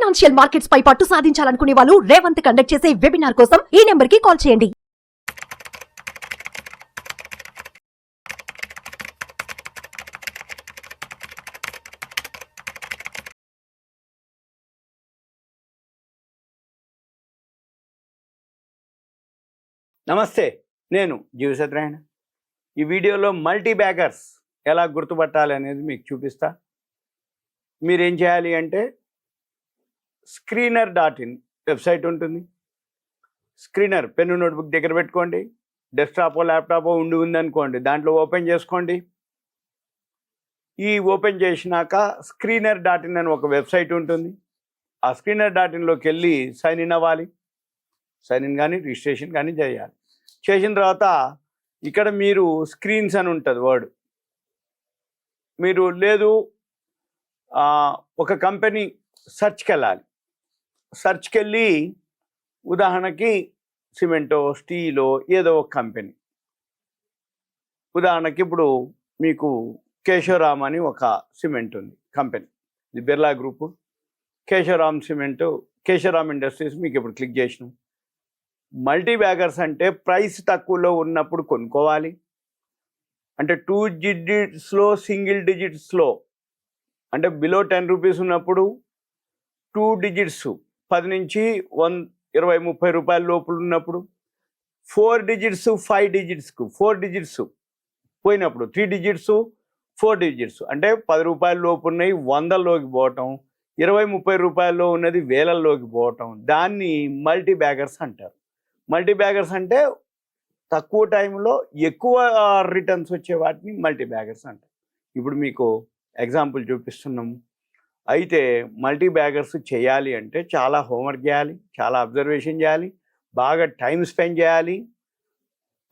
Financial markets పై పట్టు సాధించాలనుకునే వాళ్ళు Revanth conduct చేసే వెబినార్ కోసం ఈ నెంబర్ కి కాల్ చేయండి. నమస్తే, నేను జీవసత్యనారాయణ. ఈ వీడియోలో మల్టీ బ్యాగర్స్ ఎలా గుర్తుపట్టాలి అనేది మీకు చూపిస్తా. మీరేం చేయాలి అంటే screener.in వెబ్సైట్ ఉంటుంది. స్క్రీనర్ పెన్ను నోట్బుక్ దగ్గర పెట్టుకోండి. డెస్క్టాపో ల్యాప్టాపో ఉందనుకోండి, దాంట్లో ఓపెన్ చేసుకోండి. ఈ ఓపెన్ చేసినాక screener.in అని ఒక వెబ్సైట్ ఉంటుంది. ఆ screener.inలోకి వెళ్ళి సైన్ ఇన్ అవ్వాలి. సైన్ ఇన్ కానీ రిజిస్ట్రేషన్ కానీ చేయాలి. చేసిన తర్వాత ఇక్కడ మీరు స్క్రీన్స్ అని ఉంటుంది వర్డ్. మీరు లేదు ఒక కంపెనీ సెర్చ్కి వెళ్ళాలి. సెర్చ్కి వెళ్ళి ఉదాహరణకి సిమెంటో స్టీలో ఏదో ఒక కంపెనీ, ఉదాహరణకి ఇప్పుడు మీకు కేశవరామ్ అని ఒక సిమెంట్ ఉంది కంపెనీ, ఇది Birla group. Kesoram cement, Kesoram industries మీకు ఇప్పుడు క్లిక్ చేసినాం. మల్టీ బ్యాగర్స్ అంటే ప్రైస్ తక్కువలో ఉన్నప్పుడు కొనుక్కోవాలి. అంటే 2 డిజిట్స్లో సింగిల్ డిజిట్స్లో అంటే బిలో 10 రూపీస్ ఉన్నప్పుడు 2 డిజిట్స్ 10 నుంచి 20-30 రూపాయల లోపల ఉన్నప్పుడు, 4 డిజిట్స్ 5 డిజిట్స్కు 4 డిజిట్స్ పోయినప్పుడు 3 డిజిట్స్ 4 డిజిట్స్ అంటే 10 రూపాయల లోపు ఉన్నాయి 100లోకి పోవటం, 20-30 రూపాయల్లో ఉన్నది వేలల్లోకి పోవటం, దాన్ని మల్టీ బ్యాగర్స్ అంటారు. మల్టీ బ్యాగర్స్ అంటే తక్కువ టైంలో ఎక్కువ రిటర్న్స్ వచ్చే వాటిని మల్టీ బ్యాగర్స్ అంటారు. ఇప్పుడు మీకు ఎగ్జాంపుల్ చూపిస్తున్నాము. అయితే మల్టీ బ్యాగర్స్ చేయాలి అంటే చాలా హోంవర్క్ చేయాలి, చాలా అబ్జర్వేషన్ చేయాలి, బాగా టైం స్పెండ్ చేయాలి.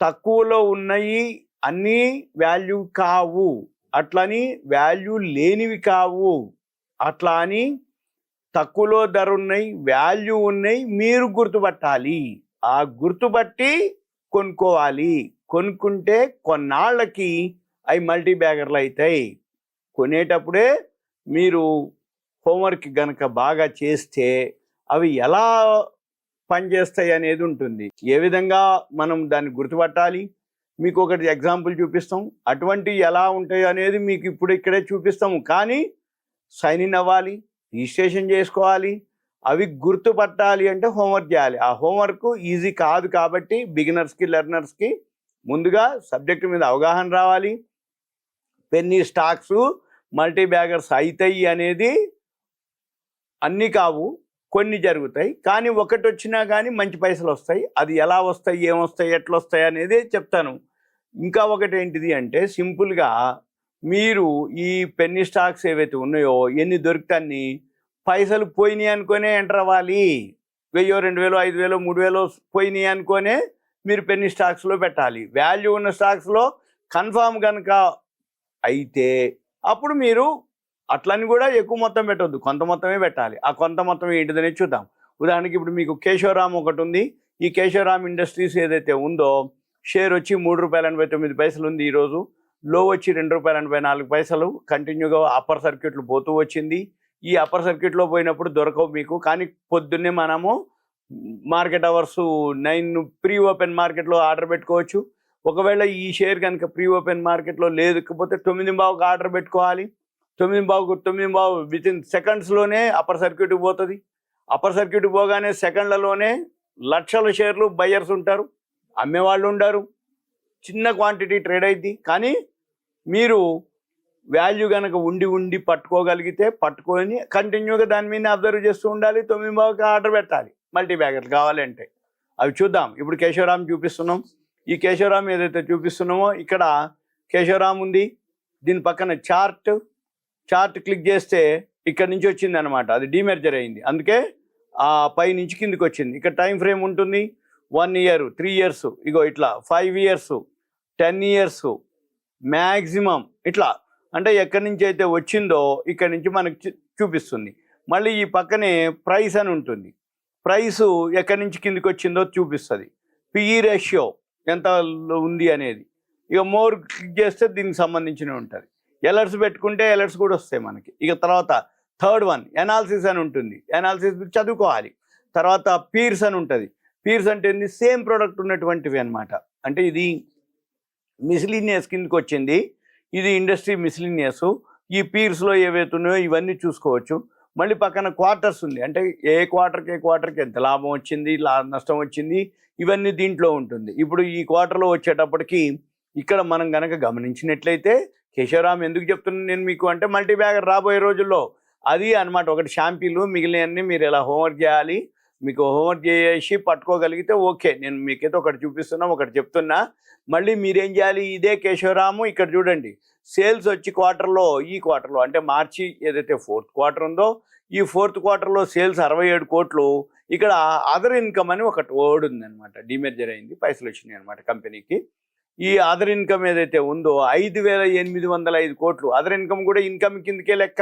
తక్కువలో ఉన్నాయి అన్నీ వాల్యూ కావు, అట్లని వాల్యూ లేనివి కావు, అట్లా అని తక్కువలో ధర ఉన్నాయి వాల్యూ ఉన్నాయి మీరు గుర్తుపట్టాలి. ఆ గుర్తుపట్టి కొనుక్కోవాలి. కొనుక్కుంటే కొన్నాళ్ళకి అవి మల్టీ బ్యాగర్లు అవుతాయి. కొనేటప్పుడే మీరు హోంవర్క్ కనుక బాగా చేస్తే అవి ఎలా పనిచేస్తాయి అనేది ఉంటుంది. ఏ విధంగా మనం దాన్ని గుర్తుపట్టాలి మీకు ఒకటి ఎగ్జాంపుల్ చూపిస్తాం. అటువంటివి ఎలా ఉంటాయి అనేది మీకు ఇప్పుడు ఇక్కడే చూపిస్తాము. కానీ సైన్ ఇన్ అవ్వాలి, రిజిస్ట్రేషన్ చేసుకోవాలి. అవి గుర్తుపట్టాలి అంటే హోంవర్క్ చేయాలి. ఆ హోంవర్క్ ఈజీ కాదు కాబట్టి బిగినర్స్కి లెర్నర్స్కి ముందుగా సబ్జెక్టు మీద అవగాహన రావాలి. పెన్నీ స్టాక్స్ మల్టీ బ్యాగర్స్ అవుతాయి అనేది అన్నీ కావు, కొన్ని జరుగుతాయి. కానీ ఒకటి వచ్చినా కానీ మంచి పైసలు వస్తాయి. అది ఎలా వస్తాయి, ఏమొస్తాయి, ఎట్లా వస్తాయి అనేది చెప్తాను. ఇంకా ఒకటి ఏంటిది అంటే సింపుల్గా మీరు ఈ పెన్నీ స్టాక్స్ ఏవైతే ఉన్నాయో ఎన్ని దొరుకుతాన్ని పైసలు పోయినాయి అనుకునే ఎంటర్ అవ్వాలి. 1000, 2000, 5000, 3000 పోయినాయి అనుకునే మీరు పెన్నీ స్టాక్స్లో పెట్టాలి. వాల్యూ ఉన్న స్టాక్స్లో కన్ఫామ్ కనుక అయితే అప్పుడు మీరు అట్లని కూడా ఎక్కువ మొత్తం పెట్టవద్దు, కొంత మొత్తమే పెట్టాలి. ఆ కొంత మొత్తం ఏంటిదనే చూద్దాం. ఉదాహరణకి ఇప్పుడు మీకు కేశవరామ్ ఒకటి ఉంది. ఈ కేశవరామ్ ఇండస్ట్రీస్ ఏదైతే ఉందో షేర్ వచ్చి ₹3.89 ఉంది. ఈరోజు లో వచ్చి ₹2.84 కంటిన్యూగా అప్పర్ సర్క్యూట్లు పోతూ వచ్చింది. ఈ అప్పర్ సర్క్యూట్లో పోయినప్పుడు దొరకవు మీకు. కానీ పొద్దున్నే మనము మార్కెట్ అవర్స్ 9 ప్రీ ఓపెన్ మార్కెట్లో ఆర్డర్ పెట్టుకోవచ్చు. ఒకవేళ ఈ షేర్ కనుక ప్రీ ఓపెన్ మార్కెట్లో లేకపోతే 9:15కి ఆర్డర్ పెట్టుకోవాలి. 9:15 వితిన్ సెకండ్స్లోనే అప్పర్ సర్క్యూట్కి పోతుంది. అప్పర్ సర్క్యూట్కి పోగానే సెకండ్లలోనే లక్షల షేర్లు బయ్యర్స్ ఉంటారు, అమ్మేవాళ్ళు ఉండరు. చిన్న క్వాంటిటీ ట్రేడ్ అయింది. కానీ మీరు వాల్యూ కనుక ఉండి పట్టుకోగలిగితే పట్టుకొని కంటిన్యూగా దాని మీద అబ్జర్వ్ చేస్తూ ఉండాలి. 9:15కి ఆర్డర్ పెట్టాలి మల్టీ బ్యాగర్లు కావాలంటే. అవి చూద్దాం. ఇప్పుడు కేశవరామ్ చూపిస్తున్నాం. ఈ కేశవరామ్ ఏదైతే చూపిస్తున్నామో ఇక్కడ కేశవరామ్ ఉంది. దీని పక్కన చార్ట్ క్లిక్ చేస్తే ఇక్కడ నుంచి వచ్చింది అనమాట. అది డీమెర్జర్ అయింది, అందుకే ఆ పై నుంచి కిందికి వచ్చింది. ఇక్కడ టైం ఫ్రేమ్ ఉంటుంది. 1 year, 3 years, ఇగో ఇట్లా 5 years, 10 years మ్యాక్సిమం ఇట్లా. అంటే ఎక్కడి నుంచి అయితే వచ్చిందో ఇక్కడి నుంచి మనకి చూపిస్తుంది. మళ్ళీ ఈ పక్కనే ప్రైస్ అని ఉంటుంది. ప్రైసు ఎక్కడి నుంచి కిందికి వచ్చిందో చూపిస్తుంది. పిఈ రేషియో ఎంత ఉంది అనేది. ఇక మోర్ క్లిక్ చేస్తే దీనికి సంబంధించినవి ఉంటుంది. ఎలర్ట్స్ పెట్టుకుంటే ఎలర్ట్స్ కూడా వస్తాయి మనకి. ఇక తర్వాత థర్డ్ వన్ ఎనాలిసిస్ అని ఉంటుంది, ఎనాలిసిస్ చదువుకోవాలి. తర్వాత పీర్స్ అని ఉంటుంది. పీర్స్ అంటే ఏంది, సేమ్ ప్రోడక్ట్ ఉన్నటువంటివి అనమాట. అంటే ఇది మిస్లీనియస్ కిందకి వచ్చింది, ఇది ఇండస్ట్రీ మిస్లీనియస్. ఈ పీర్స్లో ఏవైతే ఉన్నాయో ఇవన్నీ చూసుకోవచ్చు. మళ్ళీ పక్కన క్వార్టర్స్ ఉంది, అంటే ఏ క్వార్టర్కి ఎంత లాభం వచ్చింది, నష్టం వచ్చింది, ఇవన్నీ దీంట్లో ఉంటుంది. ఇప్పుడు ఈ క్వార్టర్లో వచ్చేటప్పటికి ఇక్కడ మనం కనుక గమనించినట్లయితే, కేశవరామ్ ఎందుకు చెప్తున్నాను నేను మీకు అంటే, మల్టీ బ్యాగర్ రాబోయే రోజుల్లో అది అనమాట. ఒకటి షాంపీలు, మిగిలినవన్నీ మీరు ఎలా హోంవర్క్ చేయాలి, మీకు హోంవర్క్ చేసి పట్టుకోగలిగితే ఓకే. నేను మీకైతే ఒకటి చూపిస్తున్నా, ఒకటి చెప్తున్నా. మళ్ళీ మీరేం చేయాలి, ఇదే కేశవరాము ఇక్కడ చూడండి, సేల్స్ వచ్చి ఈ క్వార్టర్లో అంటే మార్చి ఏదైతే 4th క్వార్టర్ ఉందో, ఈ 4th క్వార్టర్లో సేల్స్ 67 కోట్లు. ఇక్కడ అదర్ ఇన్కమ్ అని ఒకటి వర్డ్ ఉందన్నమాట, డిమెర్జర్ అయింది, పైసలు వచ్చినాయి అనమాట కంపెనీకి. ఈ అదర్ ఇన్కమ్ ఏదైతే ఉందో 5,805 కోట్లు. అదర్ ఇన్కమ్ కూడా ఇన్కమ్ కిందకే లెక్క,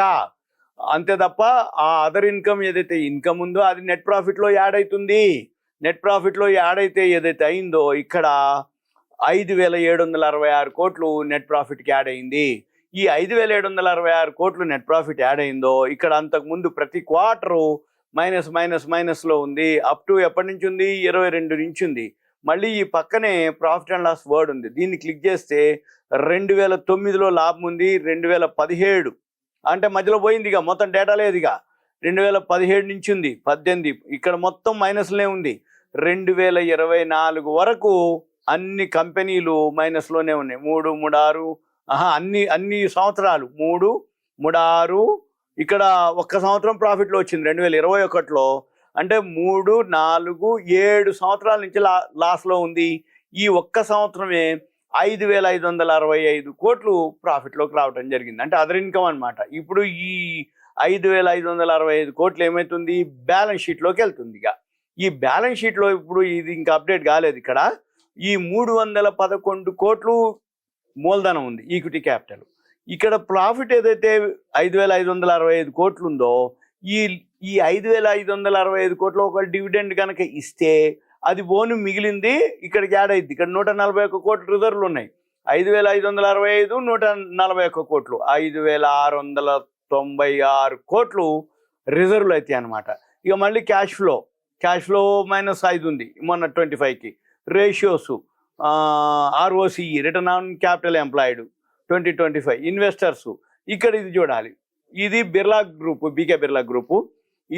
అంతే తప్ప ఆ అదర్ ఇన్కమ్ ఏదైతే ఇన్కమ్ ఉందో అది నెట్ ప్రాఫిట్లో యాడ్ అవుతుంది. నెట్ ప్రాఫిట్లో యాడ్ అయితే ఏదైతే అయిందో ఇక్కడ 5,766 కోట్లు నెట్ ప్రాఫిట్కి యాడ్ అయింది. ఈ 5,766 కోట్లు నెట్ ప్రాఫిట్ యాడ్ అయిందో ఇక్కడ అంతకుముందు ప్రతి క్వార్టరు మైనస్లో ఉంది. అప్ టు ఎప్పటి నుంచి ఉంది, 22 నుంచి ఉంది. మళ్ళీ ఈ పక్కనే ప్రాఫిట్ అండ్ లాస్ వర్డ్ ఉంది, దీన్ని క్లిక్ చేస్తే 2009లో లాభం ఉంది, 2017 అంటే మధ్యలో పోయింది, ఇక మొత్తం డేటా లేదు. ఇక 2017 నుంచి ఉంది, 18 ఇక్కడ మొత్తం మైనస్లే ఉంది. 2024 వరకు అన్ని కంపెనీలు మైనస్లోనే ఉన్నాయి. 3, 6 అన్ని సంవత్సరాలు 3, 6 ఇక్కడ ఒక్క సంవత్సరం ప్రాఫిట్లో వచ్చింది 2021లో. అంటే 3, 4, 7 సంవత్సరాల నుంచి లాస్లో ఉంది. ఈ ఒక్క సంవత్సరమే 5,565 కోట్లు ప్రాఫిట్లోకి రావడం జరిగింది, అంటే అదర్ ఇన్కమ్ అనమాట. ఇప్పుడు ఈ 5,565 కోట్లు ఏమవుతుంది, బ్యాలెన్స్ షీట్లోకి వెళ్తుంది. ఇక ఈ బ్యాలెన్స్ షీట్లో ఇప్పుడు ఇది ఇంకా అప్డేట్ కాలేదు. ఇక్కడ ఈ 311 కోట్లు మూలధనం ఉంది, ఈక్విటీ క్యాపిటల్. ఇక్కడ ప్రాఫిట్ ఏదైతే 5,565 కోట్లు ఉందో, ఈ 5,565 కోట్లు ఒక డివిడెండ్ కనుక ఇస్తే అది బోను మిగిలింది ఇక్కడికి యాడ్ అయింది. ఇక్కడ 141 కోట్లు రిజర్వ్లు ఉన్నాయి. 5,565, 141 కోట్లు, 5,696 కోట్లు రిజర్వ్లు అవుతాయి అనమాట. ఇక మళ్ళీ క్యాష్ ఫ్లో -5 ఉంది మొన్న 25కి. Ratios ROCE, return on capital employed 2025. Investors ఇక్కడ ఇది చూడాలి, ఇది Birla group, BK Birla group.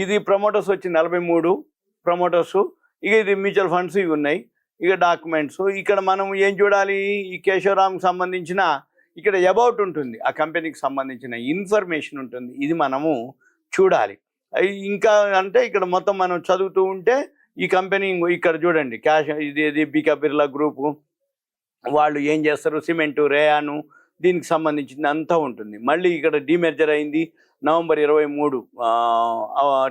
ఇది ప్రమోటర్స్ వచ్చి 43 ప్రమోటర్స్. ఇక ఇది మ్యూచువల్ ఫండ్స్ ఇవి ఉన్నాయి. ఇక డాక్యుమెంట్స్ ఇక్కడ మనం ఏం చూడాలి, ఈ కేశవరామ్కి సంబంధించిన ఇక్కడ అబౌట్ ఉంటుంది, ఆ కంపెనీకి సంబంధించిన ఇన్ఫర్మేషన్ ఉంటుంది, ఇది మనము చూడాలి. ఇంకా అంటే ఇక్కడ మొత్తం మనం చదువుతూ ఉంటే ఈ కంపెనీ ఇక్కడ చూడండి, క్యాష్ ఇది బీకే బిర్లా గ్రూపు, వాళ్ళు ఏం చేస్తారు, సిమెంటు, రేయాను, దీనికి సంబంధించింది అంతా ఉంటుంది. మళ్ళీ ఇక్కడ డీమెర్జర్ అయింది నవంబర్ 23,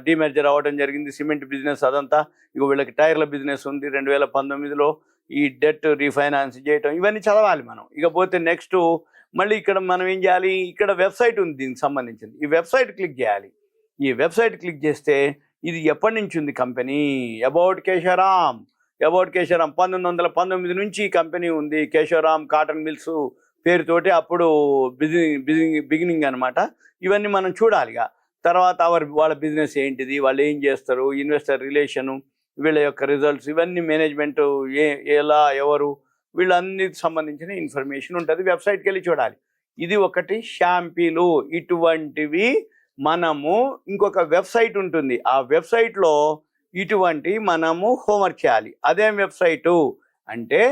డీమెర్జర్ అవ్వడం జరిగింది. సిమెంట్ బిజినెస్ అదంతా. ఇక వీళ్ళకి టైర్ల బిజినెస్ ఉంది. 2019లో ఈ డెట్ రీఫైనాన్స్ చేయటం, ఇవన్నీ చదవాలి మనం. ఇక పోతే నెక్స్ట్ మళ్ళీ ఇక్కడ మనం ఏం చేయాలి, ఇక్కడ వెబ్సైట్ ఉంది దీనికి సంబంధించింది. ఈ వెబ్సైట్ క్లిక్ చేయాలి. ఈ వెబ్సైట్ క్లిక్ చేస్తే ఇది ఎప్పటి నుంచి ఉంది కంపెనీ, అబౌట్ కేశవరామ్ 1919 నుంచి ఈ కంపెనీ ఉంది. కేశవరామ్ కాటన్ మిల్స్ పేరుతోటి అప్పుడు బిగినింగ్ అనమాట. ఇవన్నీ మనం చూడాలి. తర్వాత వాళ్ళ బిజినెస్ ఏంటిది, వాళ్ళు ఏం చేస్తారు, ఇన్వెస్టర్ రిలేషను, వీళ్ళ యొక్క రిజల్ట్స్, ఇవన్నీ మేనేజ్మెంట్ ఎలా ఎవరు, వీళ్ళన్నిటికి సంబంధించిన ఇన్ఫర్మేషన్ ఉంటుంది. వెబ్సైట్కి వెళ్ళి చూడాలి. ఇది ఒకటి షాంపీలు. ఇటువంటివి మనము ఇంకొక వెబ్సైట్ ఉంటుంది, ఆ వెబ్సైట్లో ఇటువంటి మనము హోంవర్క్ చేయాలి. అదేం వెబ్సైటు అంటే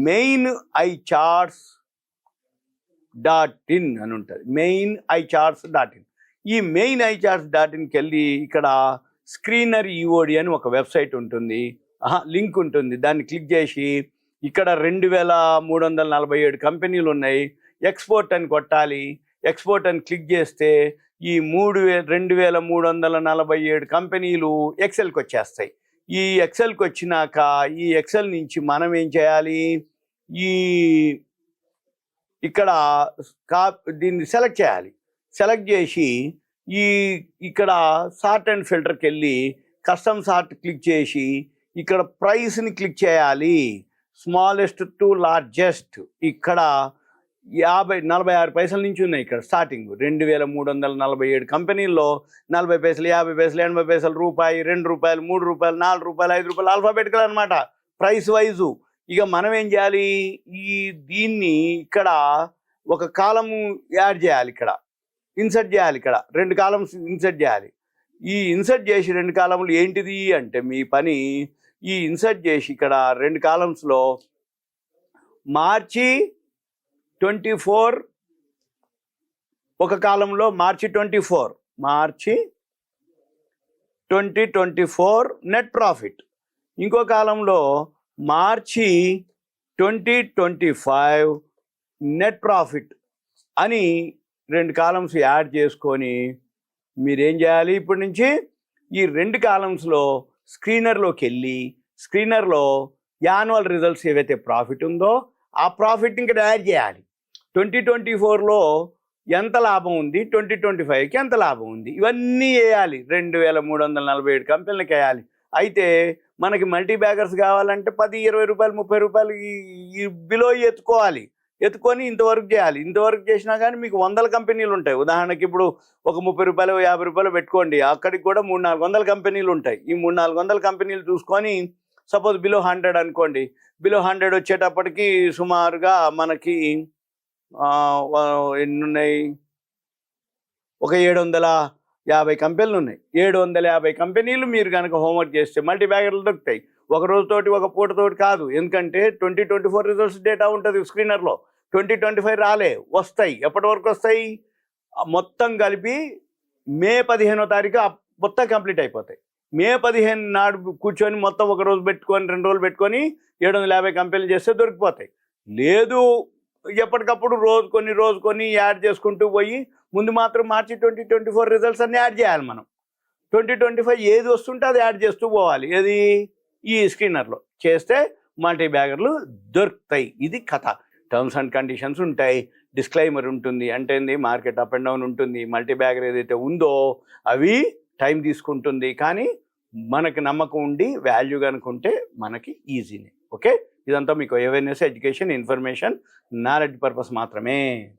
MainEyecharts.in అని ఉంటుంది. MainEyecharts.in. ఈ MainEyecharts.inకి వెళ్ళి ఇక్కడ స్క్రీనర్ EOD అని ఒక వెబ్సైట్ ఉంటుంది, లింక్ ఉంటుంది. దాన్ని క్లిక్ చేసి ఇక్కడ 2,347 కంపెనీలు ఉన్నాయి. ఎక్స్పోర్ట్ అని కొట్టాలి. ఎక్స్పోర్ట్ అని క్లిక్ చేస్తే ఈ 2,347 కంపెనీలు ఎక్సెల్కి వచ్చేస్తాయి. ఈ ఎక్సెల్కి వచ్చినాక ఈ ఎక్సెల్ నుంచి మనం ఏం చేయాలి, ఇక్కడ దీన్ని సెలెక్ట్ చేయాలి. సెలెక్ట్ చేసి ఇక్కడ సార్ట్ అండ్ ఫిల్టర్కి వెళ్ళి కస్టమ్ సార్ట్ క్లిక్ చేసి ఇక్కడ ప్రైస్ని క్లిక్ చేయాలి. Smallest to largest. ఇక్కడ 46 పైసల నుంచి ఉన్నాయి ఇక్కడ స్టార్టింగ్. 2347 కంపెనీల్లో 40 పైసలు, 50 పైసలు, 80 పైసలు, రూపాయి, 2 రూపాయలు, 3 రూపాయలు, 4 రూపాయలు, 5 రూపాయలు ఆల్ఫాబెటికల్ అనమాట, ప్రైస్ వైజు. ఇక మనం ఏం చేయాలి, దీన్ని ఇక్కడ ఒక కాలము యాడ్ చేయాలి, ఇక్కడ ఇన్సర్ట్ చేయాలి, ఇక్కడ 2 కాలమ్స్ ఇన్సర్ట్ చేయాలి. ఈ ఇన్సర్ట్ చేసి 2 కాలములు ఏంటిది అంటే మీ పని, ఈ ఇన్సర్ట్ చేసి ఇక్కడ 2 కాలమ్స్లో మార్చి 24 ఒక కాలంలో, మార్చి 2024 నెట్ ప్రాఫిట్, ఇంకో కాలంలో మార్చి 2025 నెట్ ప్రాఫిట్ అని 2 కాలమ్స్ యాడ్ చేసుకొని మీరేం చేయాలి, ఇప్పటి నుంచి ఈ 2 కాలమ్స్లో స్క్రీనర్లోకి వెళ్ళి స్క్రీనర్లో యాన్యువల్ రిజల్ట్స్ ఏవైతే ప్రాఫిట్ ఉందో ఆ ప్రాఫిట్ ఇంకా యాడ్ చేయాలి. 2024లో ఎంత లాభం ఉంది, 2025కి ఎంత లాభం ఉంది, ఇవన్నీ వేయాలి. 2347 కంపెనీలకు వేయాలి. అయితే మనకి మల్టీ బ్యాగర్స్ కావాలంటే 10, 20 రూపాయలు, 30 రూపాయలు ఈ బిలో ఎత్తుకొని ఇంతవరకు చేయాలి. ఇంతవరకు చేసినా కానీ మీకు 100 కంపెనీలు ఉంటాయి. ఉదాహరణకి ఇప్పుడు ఒక 30 రూపాయలు, 50 రూపాయలు పెట్టుకోండి, అక్కడికి కూడా 300-400 కంపెనీలు ఉంటాయి. ఈ 300-400 కంపెనీలు చూసుకొని సపోజ్ బిలో 100 అనుకోండి, బిలో 100 వచ్చేటప్పటికి సుమారుగా మనకి ఎన్ని ఉన్నాయి, ఒక 750 కంపెనీలు ఉన్నాయి. 750 కంపెనీలు మీరు కనుక హోంవర్క్ చేస్తే మల్టీ బ్యాగర్లు దొరుకుతాయి. ఒక రోజుతోటి, ఒక పూటతోటి కాదు. ఎందుకంటే 2024 రిజల్ట్స్ డేటా ఉంటుంది స్క్రీనర్లో. 2025 రాలే, వస్తాయి. ఎప్పటి వరకు వస్తాయి, మొత్తం కలిపి మే 15వ తారీఖు మొత్తం కంప్లీట్ అయిపోతాయి. మే 15 నాడు కూర్చొని మొత్తం ఒక రోజు పెట్టుకొని 2 రోజులు పెట్టుకొని 750 కంపెనీలు చేస్తే దొరికిపోతాయి. లేదు ఎప్పటికప్పుడు రోజు కొన్ని యాడ్ చేసుకుంటూ పోయి ముందు మాత్రం మార్చి 2024 రిజల్ట్స్ అన్నీ యాడ్ చేయాలి. మనం 2025 ఏది వస్తుంటే అది యాడ్ చేస్తూ పోవాలి. ఏది, ఈ స్క్రీనర్లో చేస్తే మల్టీ బ్యాగర్లు దొరుకుతాయి. ఇది కథ. టర్మ్స్ అండ్ కండిషన్స్ ఉంటాయి, డిస్క్లైమర్ ఉంటుంది, అంటే మార్కెట్ అప్ అండ్ డౌన్ ఉంటుంది. మల్టీ బ్యాగర్ ఏదైతే ఉందో అవి టైం తీసుకుంటుంది, కానీ మనకి నమ్మకం ఉండి వాల్యూ కనుకుంటే మనకి ఈజీనే. ఓకే, ఇదంతా మీకు awareness, education, information, knowledge purpose మాత్రమే.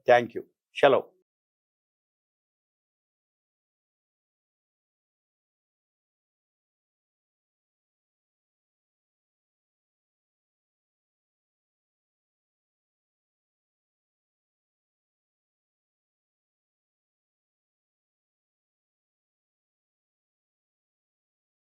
Thank you. సెలవు.